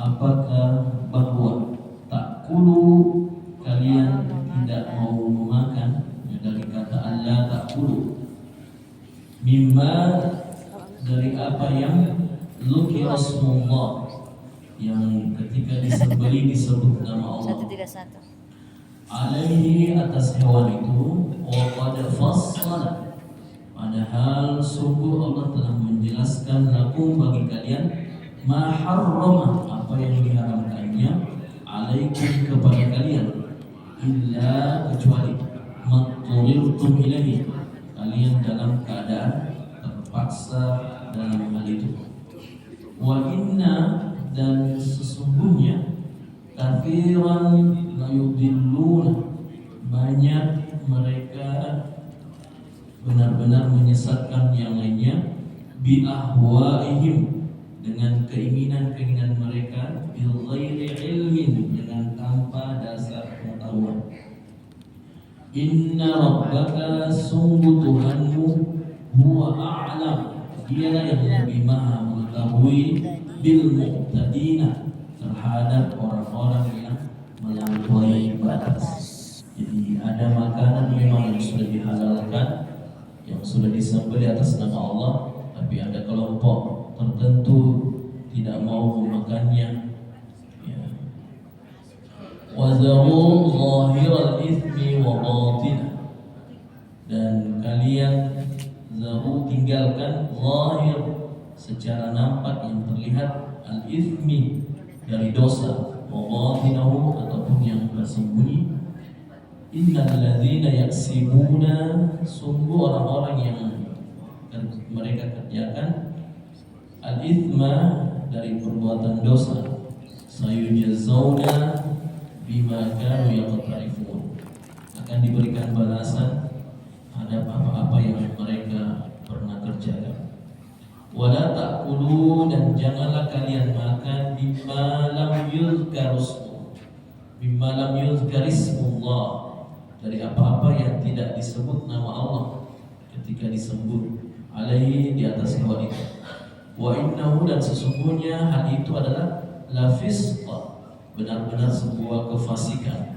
apakah bahwa takulu kalian tidak mau memakan, dari kata Allah takulu, mimma dari apa yang dzukira Rasulullah, yang ketika disembelih disebut nama Allah, alaihi atas hewan itu, wa qad fassala, padahal sungguh Allah telah menjelaskan lakum bagi kalian, ma harrama apa yang diharamkannya, alaikum kepada kalian, illa kecuali matturirtum ilahi, kalian dalam keadaan terpaksa dalam hal itu. Wa inna, dan sesungguhnya, katsiran la yudilluna, banyak mereka benar-benar menyesatkan yang lainnya, bi ahwaihim, dengan keinginan-keinginan mereka, bil ghairi ilmin, dengan tanpa dasar pengetahuan. Inna rabbaka, sungguh Tuhanmu, huwa a'lam, dialah yang lebih maha mengetahui, bil mu'tadina, terhadap orang-orang yang melampaui batas. Jadi ada makanan memang yang sudah dihalalkan, yang sudah disembelih atas nama Allah, tapi ada kelompok tertentu tidak mau memakannya. Wazaru zahiral itsmi wa batinah, dan kalian zaru tinggalkan zahir secara nampak yang terlihat, al itsmi dari dosa, wa batinahu ataupun yang tersembunyi. Innal ladzina yaksibuna, sungguh orang-orang yang mereka kerjakan, al itsma dari perbuatan dosa, sayujazawna bima kanu yaqtarifun, akan diberikan balasan ada apa-apa yang mereka pernah kerjakan. Wala ta'kulu, dan janganlah kalian makan mimma lam yuzkarismullah, dari apa-apa yang tidak disebut nama Allah ketika disebut alaihi, di atas hewan itu. Wa innahu, dan sesungguhnya hal itu adalah la fisqa, benar-benar sebuah kefasikan.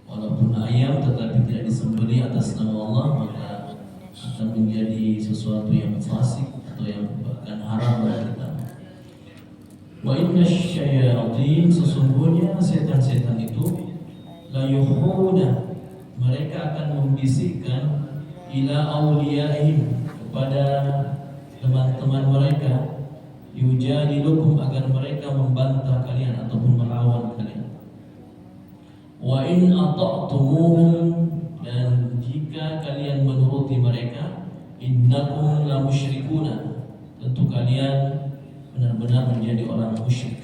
Walaupun ayam tetapi tidak disembelih atas nama Allah, maka akan menjadi sesuatu yang fasik atau yang bahkan haram bagi kita. Wa inna syayatin, sesungguhnya setan-setan itu, la yuhuna, mereka akan membisikkan, ila awliyaihim, kepada teman-teman mereka, yujadilukum, agar mereka membantah kalian ataupun melawan kalian. Wa in ata'tumuhum, dan jika kalian menuruti mereka, innakum la musyrikuna, tentu kalian benar-benar menjadi orang musyrik.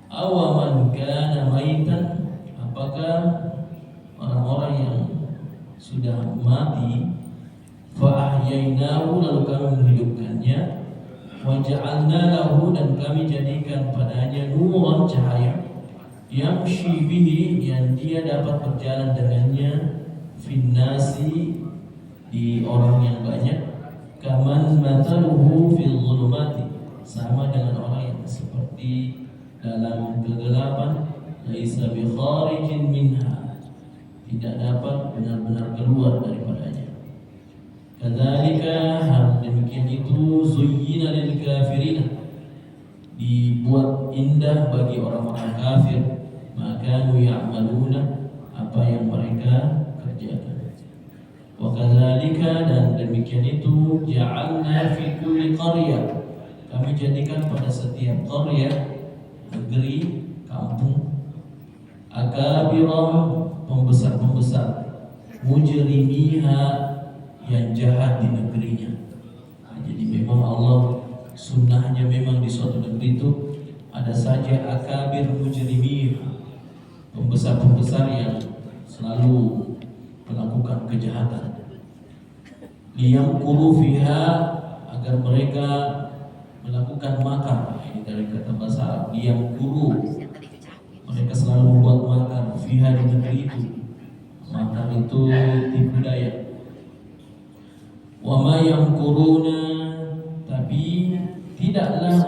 Awaman kana maitan, apakah orang-orang yang sudah mati, fa ahyainahu, lalu kami menghidupkannya, wa ja'alna lahu, dan kami jadikan padanya nuran, cahaya, yamshi bihi, yang dia dapat berjalan dengannya, finnasi, di orang yang banyak, kaman mathaluhu fil zulumati, sama dengan orang yang seperti dalam kegelapan, laisa bi kharijin minha, tidak dapat benar-benar keluar daripadanya. Kadzalika, hal demikian itu, zuyyina lil kafirina, dibuat indah bagi orang-orang kafir, maka ya'maluna, apa yang mereka kerjakan. Wa kadzalika, dan demikian itu, ja'alna fi kulli qaryah, kami jadikan pada setiap qaryah, negeri, kampung, akabira, pembesar-pembesar, mujrimiha, yang jahat di negerinya. Jadi memang Allah sunnahnya, memang di suatu negeri itu ada saja akabir mujrimin, pembesar-pembesar yang selalu melakukan kejahatan. Liyamkuru fiha, agar mereka melakukan makar. Ini dari kata bahasa Arab, liyamkuru, mereka selalu membuat makar, fiha, di negeri itu. Makar itu tipu daya. Wa ma yamkuruna, tapi tidaklah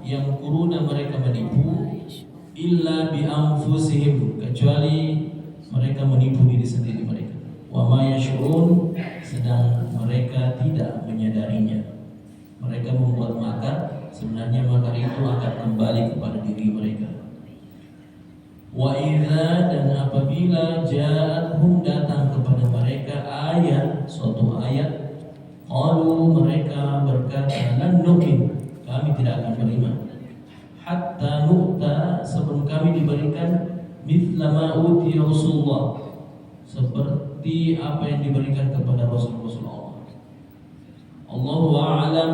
yang kuruna mereka menipu illa bi anfusihim, kecuali mereka menipu diri sendiri mereka. Wa ma yashurun, sedang mereka tidak menyadarinya. Mereka membuat makar, sebenarnya makar itu akan kembali kepada diri mereka. Wa idza, dan apabila ja'athum, datang kepada mereka ayat, suatu ayat, qalu, mereka berkata, lan nu'min, kami tidak akan beriman, hatta nu'ta, sebelum kami diberikan mithla ma utiya Rasulullah, seperti apa yang diberikan kepada Rasul-Rasul Allah. Allahu a'lam,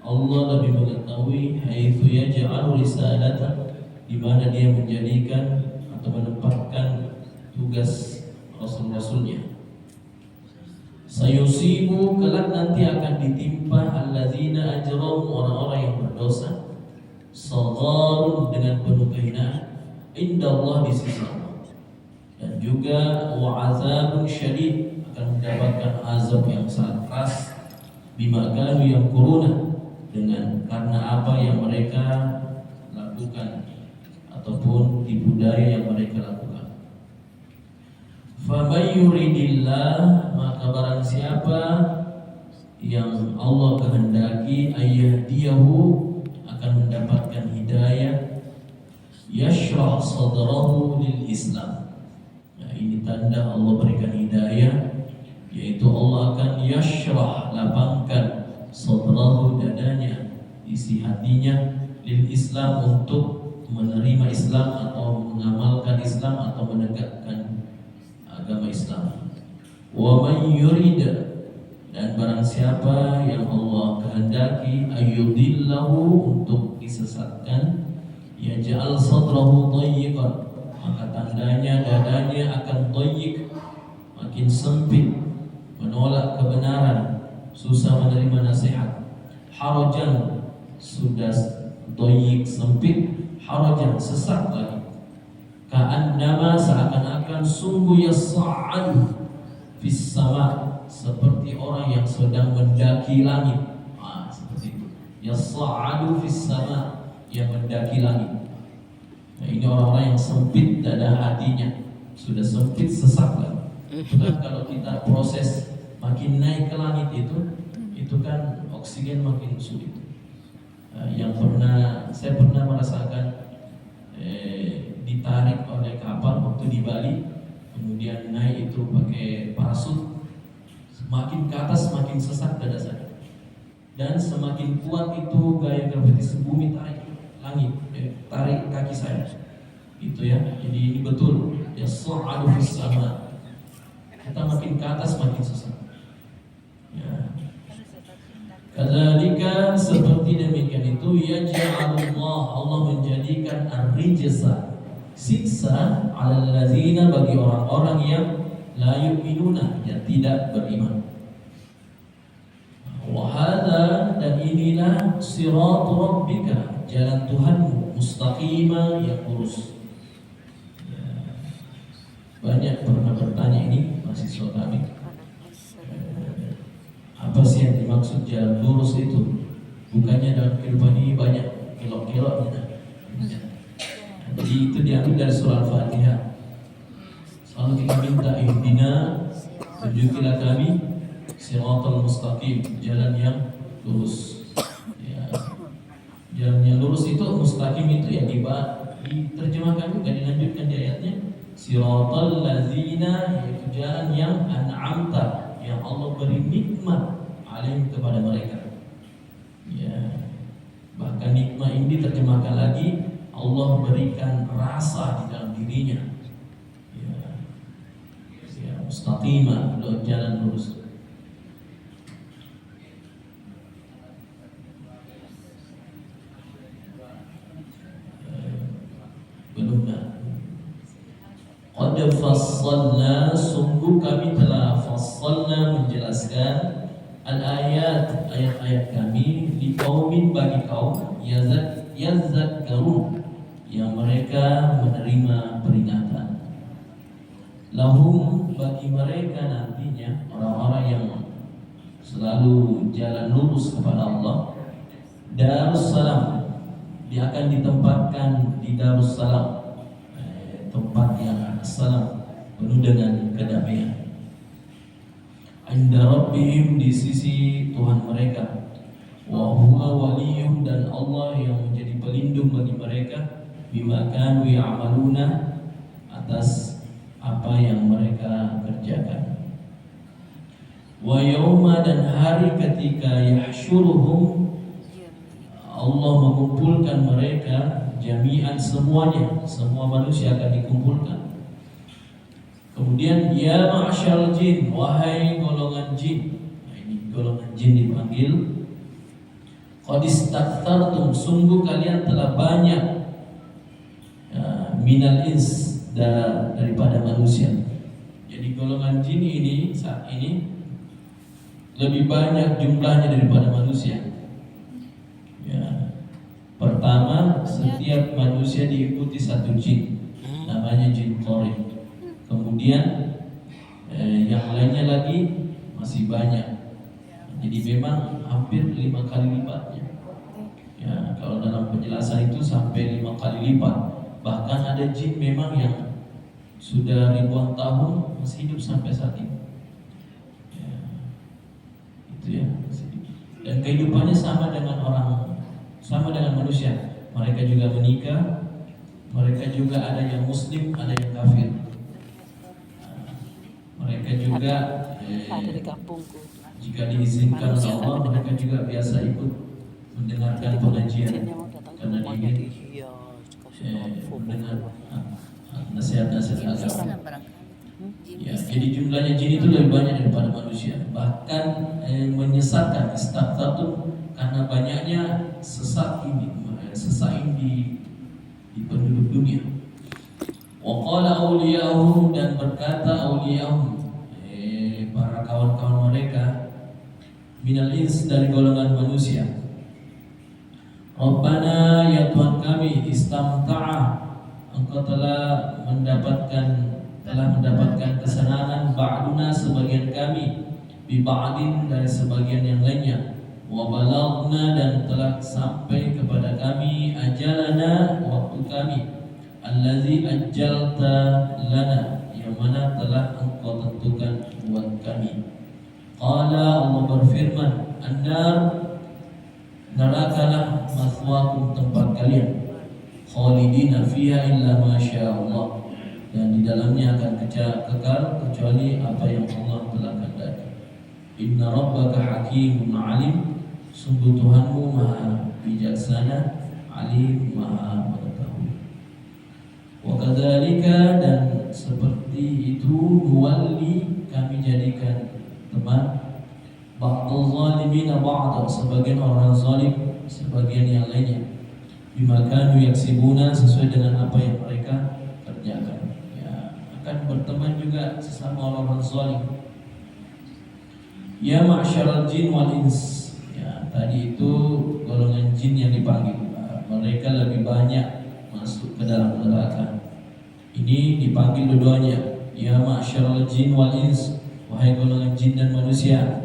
Allah lebih mengetahui haitsu yaj'alu risalata, di mana dia menjadikan atau menempatkan tugas Rasul-Rasulnya. Sayusibu, kelak nanti akan ditimpa alladzina ajramu, orang-orang yang berdosa, sagharun, dengan penuh kehinaan, indallah, di sisi Allah, dan juga wa azabun syadid, akan mendapatkan azab yang sangat keras, bima kanu yang kuruna, dengan karena apa yang mereka lakukan ataupun tipu daya yang mereka lakukan. Faman yuridillah, maka barang siapa yang Allah kehendaki, ayyahdiyahu, akan mendapatkan hidayah, yashrah sadrahu lil Islam. Nah, ini tanda Allah berikan hidayah, yaitu Allah akan yashrah, lapangkan, sadrahu, dadanya, isi hatinya, lil Islam, untuk menerima Islam atau mengamalkan Islam atau menegakkan agama Islam. Wa man yurid, dan barang siapa yang Allah kehendaki, ayyudillahu, untuk disesatkan, yaj'al sadrahu dayyiqan, maka tandanya dadanya akan dayyiq, makin sempit, menolak kebenaran, susah menerima nasihat. Harajan, sudah dayyiq, sempit, harajan, sesak lagi. Ka'annama, seakan-akan sungguh, yas'adu fis sama, seperti orang yang sedang mendaki langit. Seperti itu. Yas'adu fis sama, yang mendaki langit. Nah, ini orang-orang yang sempit dada hatinya, sudah sempit, sesak lagi. Kan kalau kita proses makin naik ke langit itu kan oksigen makin sulit. Saya pernah merasakan ditarik oleh kapal waktu di Bali, kemudian naik itu pakai parasut, semakin ke atas semakin sesak dada saya, dan semakin kuat itu gaya gravitasi bumi tarik langit, tarik kaki saya, itu ya. Jadi ini betul, ya su'adu fis sama, kita makin ke atas makin sesak. Ya. Kadzalika, seperti demikian itu, yaj'alullah, Allah menjadikan ar-rijsa, siksa, 'alal ladzina, bagi orang-orang yang la yu'minuna, yang tidak beriman. Wa hadza, dan inilah siratu rabbika, jalan Tuhanmu, mustaqima, yang lurus. Ya. Banyak pernah bertanya ini mahasiswa kami, apa sih yang dimaksud jalan lurus itu? Bukannya dalam kehidupan ini banyak kelok-keloknya. Jadi itu diambil dari surah Al-Fatihah. Selalu kita minta ihdina, tunjukilah kami siratal mustaqim, jalan yang lurus. Ya. Jalan yang lurus itu, mustaqim itu ya diterjemahkan juga, dilanjutkan di ayatnya, siratal ladzina, yaitu jalan yang an'amta, yang Allah beri nikmat alaihim, kepada mereka. Ya. Bahkan nikmat ini diterjemahkan lagi, Allah berikan rasa di dalam dirinya. Ya, mustaqimah, jalan lurus. Belum dah. Qad fassalna, sungguh kami telah fassalna, menjelaskan, al-ayat, ayat-ayat kami, li qaumin, bagi kaum, yazakkarun, yang mereka menerima peringatan. Lahum, bagi mereka nantinya, orang-orang yang selalu jalan lurus kepada Allah, Darussalam, dia akan ditempatkan di Darussalam, tempat yang salam, penuh dengan kedamaian. Inda Rabbihim, di sisi Tuhan mereka. Wa huwa waliyuhum, dan Allah yang menjadi pelindung bagi mereka. Bima kanu ya'maluna, atas apa yang mereka kerjakan. Wa yauma, dan hari ketika yahsyuruhum, Allah mengumpulkan mereka jami'an, semuanya, semua manusia akan dikumpulkan. Kemudian ya ma'syal jin, wahai golongan jin. Nah, ini golongan jin dipanggil. Qad istaktsartum, sungguh kalian telah banyak, minal ins, daripada manusia. Jadi golongan jin ini saat ini lebih banyak jumlahnya daripada manusia. Ya. Pertama, setiap manusia diikuti satu jin, namanya jin qarin. Kemudian yang lainnya lagi masih banyak. Jadi memang hampir 5 kali lipatnya. Ya, kalau dalam penjelasan itu sampai 5 kali lipat. Bahkan ada jin memang yang sudah ribuan tahun masih hidup sampai saat ini. Ya, itu ya. Dan kehidupannya sama dengan manusia. Mereka juga menikah, mereka juga ada yang muslim, ada yang kafir. Mereka juga ada di kampungku. Jika diizinkan Allah, mereka juga biasa ikut mendengarkan pengajian karena ingin mendengar nasihat-nasihat agama. Ya, jadi jumlahnya jin itu lebih banyak daripada manusia. Bahkan menyesatkan, istaktsartum, karena banyaknya sesat ini di penduduk dunia. Wa qala awliya'uhum, dan berkata awliya'uhum, para kawan-kawan mereka, minal ins, dari golongan manusia, Rabbana, ya Tuhan kami, istamta'a, Engkau telah mendapatkan kesenangan, ba'duna, sebagian kami, bi ba'din, dari sebagian yang lainnya, wa balagna, dan telah sampai kepada kami, ajalana, waktu kami, allazi ajjalta lana, yang mana telah Engkau tentukan buat kami. Qala, Allah berfirman, an-nar, nerakalah maswakum, tempat kalian, khalidina fiha illa ma sya'allah, dan di dalamnya akan kekal kecuali apa yang Allah telah kehendaki. Inna rabbaka hakimun alim, sungguh Tuhanmu maha bijaksana, alim, maha mengetahui. Wa kadzalika, dan seperti itu, nuwalli, kami jadikan teman, ba'dul zalimina ba'da, sebagian orang zalim sebagian yang lainnya, bima kanu yaksibuna, sesuai dengan apa yang mereka kerjakan. Ya, akan berteman juga sesama orang zalim. Ya ma'syaral jin wal ins, ya, tadi itu golongan jin yang dipanggil. Mereka lebih banyak masuk ke dalam neraka. Ini dipanggil dua-duanya. Ya ma'syaral jin wal ins, wahai golongan jin dan manusia,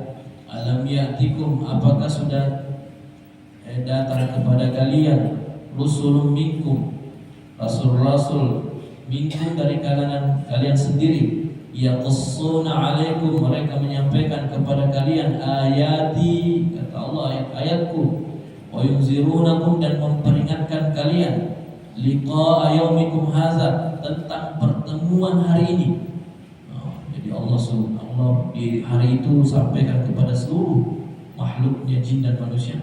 alam ya'tikum, apakah sudah datang kepada kalian, rusulun minkum, rasul-rasul, minkum, dari kalangan kalian sendiri, yaqussuna alaikum, mereka menyampaikan kepada kalian ayati, kata Allah, ayat-ayatku, wa yunzirunakum, dan memperingatkan kalian, liqa'a yaumikum hadza, tentang pertemuan hari ini. Jadi Allah di hari itu sampaikan kepada seluruh makhluknya, jin dan manusia.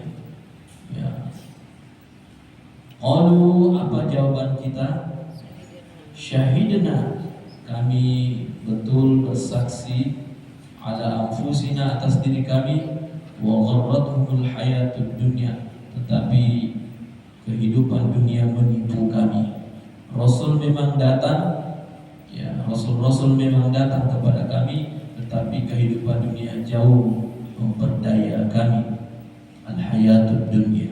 Ya. Qalu, apa jawaban kita? Syahidna, kami betul bersaksi, ala anfusina, atas diri kami, wa gharratuhumul hayatud dunya, tetapi kehidupan dunia menipu kami. Rasul memang datang, ya, rasul-rasul memang datang kepada kami, tetapi kehidupan dunia jauh memperdaya kami. Al-hayatud dunya.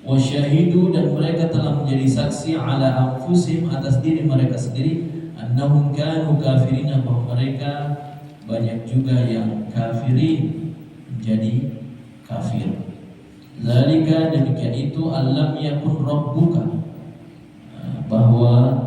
Wa syahidu, dan mereka telah menjadi saksi, ala anfusihim, atas diri mereka sendiri, annahum kanu kafirin, bahwa mereka banyak juga yang kafirin, menjadi kafir. Zalika, demikian itu, alam yakun rabbuka, bahwa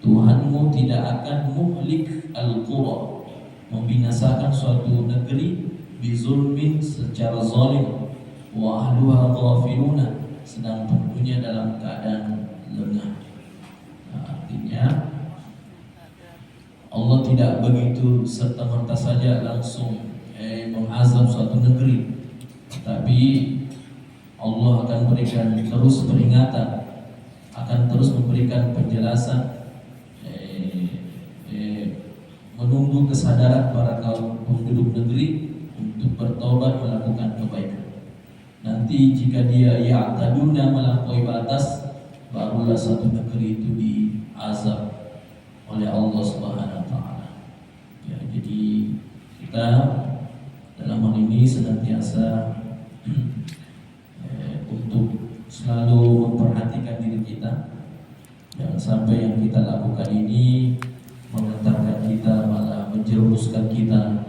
Tuhanmu tidak akan muhlik al-qura, membinasakan suatu negeri, bizulmin, secara zalim, wa ahluha ghafiluna, sedang penduduknya dalam keadaan lengah. Artinya Allah tidak begitu serta-merta saja langsung mengazab suatu negeri, tapi Allah akan berikan terus peringatan, akan terus memberikan penjelasan, menunggu kesadaran para kaum penduduk negeri untuk bertobat melakukan kebaikan. Nanti jika dia ya'taduna, melampaui batas, barulah satu negeri itu diazab oleh Allah Subhanahu wa taala. Ya, jadi kita dalam hal ini senantiasa untuk selalu memperhatikan diri kita, jangan sampai yang kita lakukan ini mengantarkan kita, malah menjerumuskan kita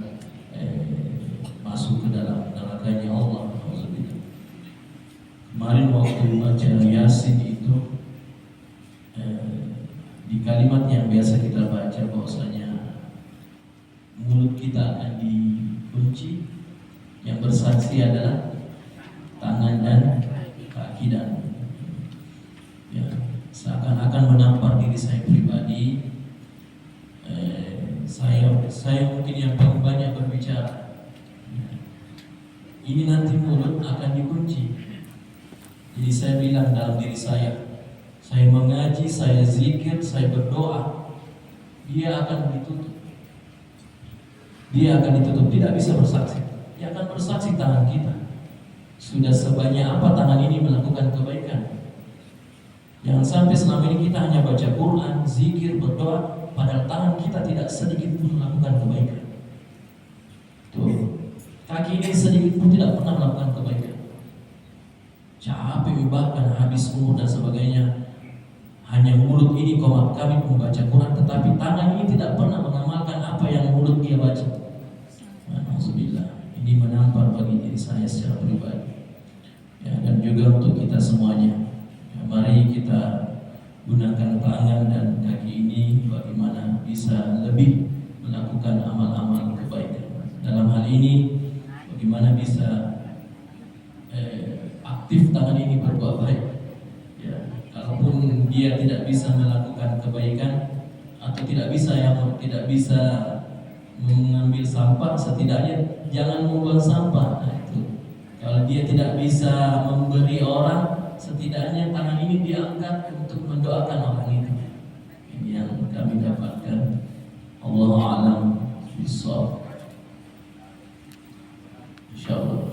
masuk ke dalam nerakanya Allah. Kemarin waktu baca Yasin itu, di kalimat yang biasa kita baca bahwasanya mulut kita akan dikunci, yang bersaksi adalah tangan dan kaki, dan ya, seakan-akan menampar diri saya pribadi. Saya mungkin yang paling banyak berbicara. Ini nanti mulut akan dikunci. Jadi saya bilang dalam diri saya mengaji, saya zikir, saya berdoa, dia akan ditutup. Dia akan ditutup, tidak bisa bersaksi. Dia akan bersaksi tangan kita. Sudah sebanyak apa tangan ini melakukan kebaikan. Jangan sampai selama ini kita hanya baca Quran, zikir, berdoa, padahal tangan kita tidak sedikit pun melakukan kebaikan. Tuh, kaki ini sedikit pun tidak pernah melakukan kebaikan. Capek, bahkan habis umur dan sebagainya, hanya mulut ini kami membaca Quran, tetapi tangan ini tidak pernah mengamalkan apa yang mulut dia baca. Alhamdulillah, ini menampar bagi diri saya secara pribadi, ya, dan juga untuk kita semuanya. Ya, mari kita gunakan tangan dan kaki ini bagaimana bisa lebih melakukan amal-amal kebaikan. Dalam hal ini, bagaimana bisa aktif tangan ini berbuat baik. Ya, kalaupun dia tidak bisa melakukan kebaikan atau tidak bisa mengambil sampah, setidaknya jangan membuang sampah. Nah, itu. Kalau dia tidak bisa memberi orang, setidaknya tangan ini diangkat untuk mendoakan orang itu. Ini yang kami dapatkan. Allahu a'lam bishawab. Insyaallah.